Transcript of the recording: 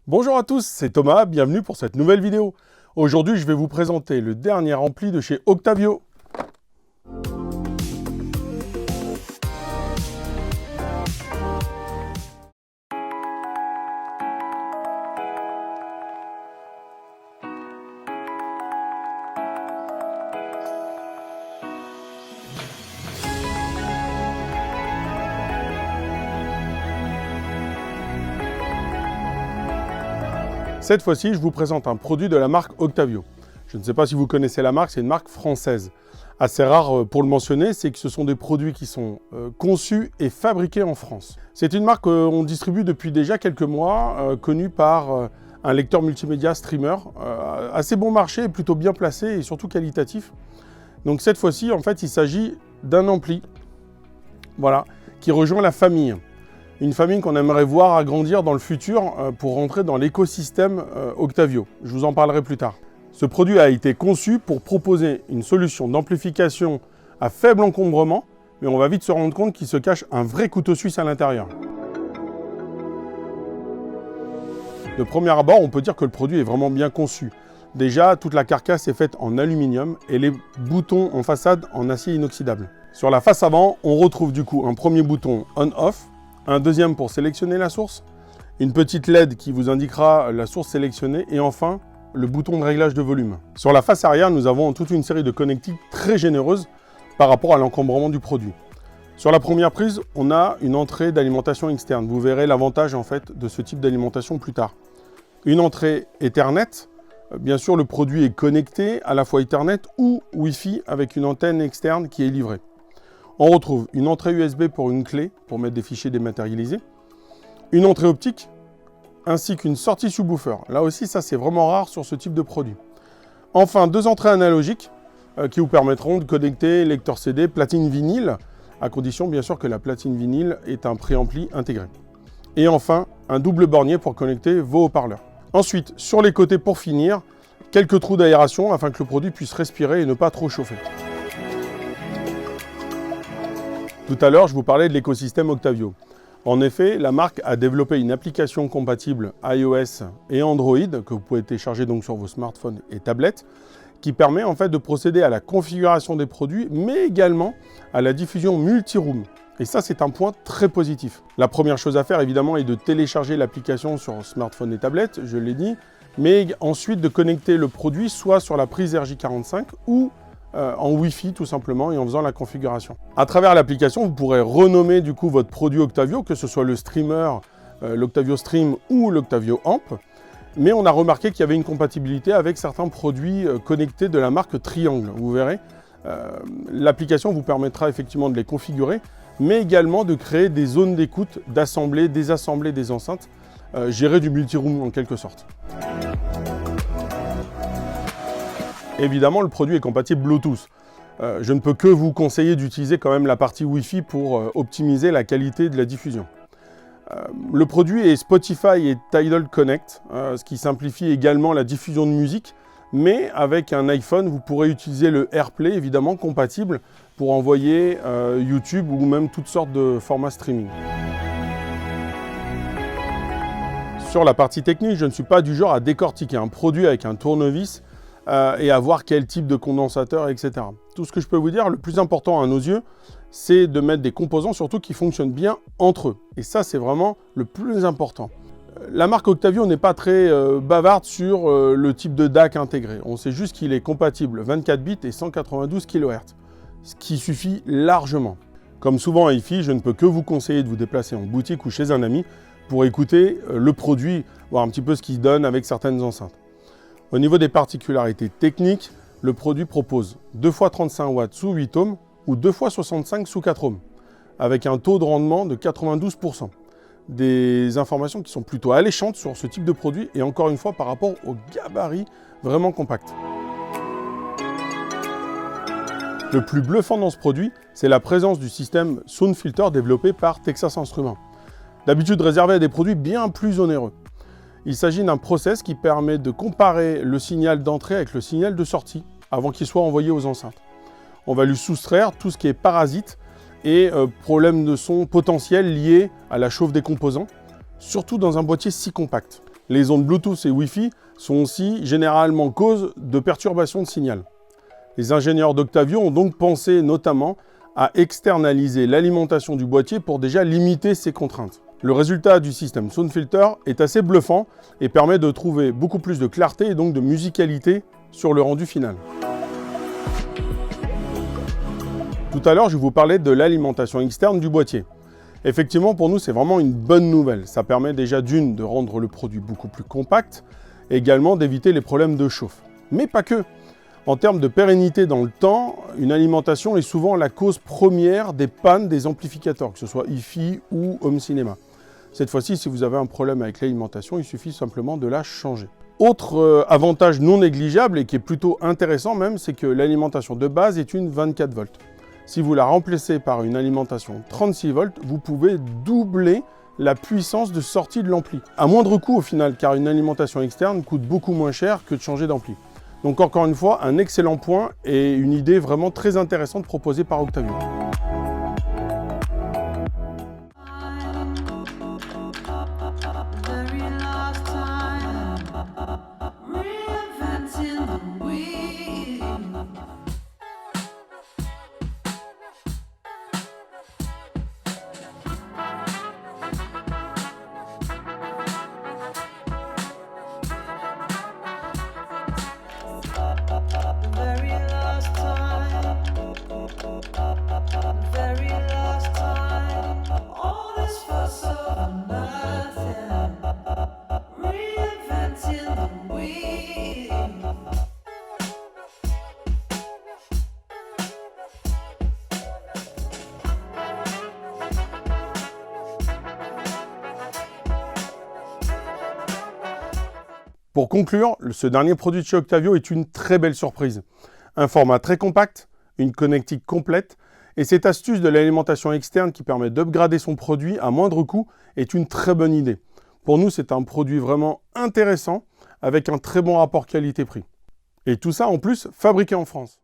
Bonjour à tous, c'est Thomas, bienvenue pour cette nouvelle vidéo. Aujourd'hui, je vais vous présenter le dernier ampli de chez Octavio. Cette fois-ci, je vous présente un produit de la marque Octavio. Je ne sais pas si vous connaissez la marque, c'est une marque française. Assez rare pour le mentionner, c'est que ce sont des produits qui sont conçus et fabriqués en France. C'est une marque qu'on distribue depuis déjà quelques mois, connue par un lecteur multimédia streamer, assez bon marché, plutôt bien placé et surtout qualitatif. Donc cette fois-ci, en fait, il s'agit d'un ampli, voilà, qui rejoint la famille. Une famille qu'on aimerait voir agrandir dans le futur pour rentrer dans l'écosystème Octavio. Je vous en parlerai plus tard. Ce produit a été conçu pour proposer une solution d'amplification à faible encombrement, mais on va vite se rendre compte qu'il se cache un vrai couteau suisse à l'intérieur. De premier abord, on peut dire que le produit est vraiment bien conçu. Déjà, toute la carcasse est faite en aluminium et les boutons en façade en acier inoxydable. Sur la face avant, on retrouve du coup un premier bouton on-off, un deuxième pour sélectionner la source, une petite LED qui vous indiquera la source sélectionnée et enfin le bouton de réglage de volume. Sur la face arrière, nous avons toute une série de connectiques très généreuses par rapport à l'encombrement du produit. Sur la première prise, on a une entrée d'alimentation externe. Vous verrez l'avantage en fait de ce type d'alimentation plus tard. Une entrée Ethernet. Bien sûr, le produit est connecté à la fois Ethernet ou Wi-Fi avec une antenne externe qui est livrée. On retrouve une entrée USB pour une clé, pour mettre des fichiers dématérialisés, une entrée optique, ainsi qu'une sortie subwoofer. Là aussi, ça c'est vraiment rare sur ce type de produit. Enfin, deux entrées analogiques qui vous permettront de connecter lecteur CD, platine vinyle, à condition bien sûr que la platine vinyle ait un préampli intégré. Et enfin, un double bornier pour connecter vos haut-parleurs. Ensuite, sur les côtés pour finir, quelques trous d'aération afin que le produit puisse respirer et ne pas trop chauffer. Tout à l'heure, je vous parlais de l'écosystème Octavio. En effet, la marque a développé une application compatible iOS et Android que vous pouvez télécharger donc sur vos smartphones et tablettes qui permet en fait de procéder à la configuration des produits mais également à la diffusion multi-room. Et ça, c'est un point très positif. La première chose à faire évidemment est de télécharger l'application sur smartphone et tablette, je l'ai dit, mais ensuite de connecter le produit soit sur la prise RJ45 ou en Wi-Fi tout simplement et en faisant la configuration. À travers l'application, vous pourrez renommer du coup votre produit Octavio, que ce soit le streamer, l'Octavio Stream ou l'Octavio Amp. Mais on a remarqué qu'il y avait une compatibilité avec certains produits connectés de la marque Triangle. Vous verrez, l'application vous permettra effectivement de les configurer, mais également de créer des zones d'écoute, d'assembler, désassembler des enceintes, gérer du multi-room en quelque sorte. Évidemment, le produit est compatible Bluetooth. Je ne peux que vous conseiller d'utiliser quand même la partie Wi-Fi pour optimiser la qualité de la diffusion. Le produit est Spotify et Tidal Connect, ce qui simplifie également la diffusion de musique, mais avec un iPhone, vous pourrez utiliser le AirPlay, évidemment compatible, pour envoyer YouTube ou même toutes sortes de formats streaming. Sur la partie technique, je ne suis pas du genre à décortiquer un produit avec un tournevis et à voir quel type de condensateur, etc. Tout ce que je peux vous dire, le plus important à nos yeux, c'est de mettre des composants surtout qui fonctionnent bien entre eux. Et ça, c'est vraiment le plus important. La marque Octavio n'est pas très bavarde sur le type de DAC intégré. On sait juste qu'il est compatible 24 bits et 192 kHz, ce qui suffit largement. Comme souvent à hi-fi, je ne peux que vous conseiller de vous déplacer en boutique ou chez un ami pour écouter le produit, voir un petit peu ce qu'il donne avec certaines enceintes. Au niveau des particularités techniques, le produit propose 2 x 35 watts sous 8 ohms ou 2 x 65 sous 4 ohms, avec un taux de rendement de 92%. Des informations qui sont plutôt alléchantes sur ce type de produit et encore une fois par rapport au gabarit vraiment compact. Le plus bluffant dans ce produit, c'est la présence du système Sound Filter développé par Texas Instruments. D'habitude réservé à des produits bien plus onéreux. Il s'agit d'un process qui permet de comparer le signal d'entrée avec le signal de sortie avant qu'il soit envoyé aux enceintes. On va lui soustraire tout ce qui est parasite et problèmes de son potentiels liés à la chauffe des composants, surtout dans un boîtier si compact. Les ondes Bluetooth et Wi-Fi sont aussi généralement cause de perturbations de signal. Les ingénieurs d'Octavio ont donc pensé notamment à externaliser l'alimentation du boîtier pour déjà limiter ces contraintes. Le résultat du système SoundFilter est assez bluffant et permet de trouver beaucoup plus de clarté et donc de musicalité sur le rendu final. Tout à l'heure, je vous parlais de l'alimentation externe du boîtier. Effectivement, pour nous, c'est vraiment une bonne nouvelle. Ça permet déjà d'une, de rendre le produit beaucoup plus compact, et également d'éviter les problèmes de chauffe. Mais pas que. En termes de pérennité dans le temps, une alimentation est souvent la cause première des pannes des amplificateurs, que ce soit hi-fi ou home cinéma. Cette fois-ci, si vous avez un problème avec l'alimentation, il suffit simplement de la changer. Autre avantage non négligeable et qui est plutôt intéressant même, c'est que l'alimentation de base est une 24 volts. Si vous la remplacez par une alimentation 36 volts, vous pouvez doubler la puissance de sortie de l'ampli. À moindre coût au final, car une alimentation externe coûte beaucoup moins cher que de changer d'ampli. Donc encore une fois, un excellent point et une idée vraiment très intéressante proposée par Octavio. Pour conclure, ce dernier produit de chez Octavio est une très belle surprise. Un format très compact, une connectique complète, et cette astuce de l'alimentation externe qui permet d'upgrader son produit à moindre coût est une très bonne idée. Pour nous, c'est un produit vraiment intéressant avec un très bon rapport qualité-prix. Et tout ça en plus fabriqué en France.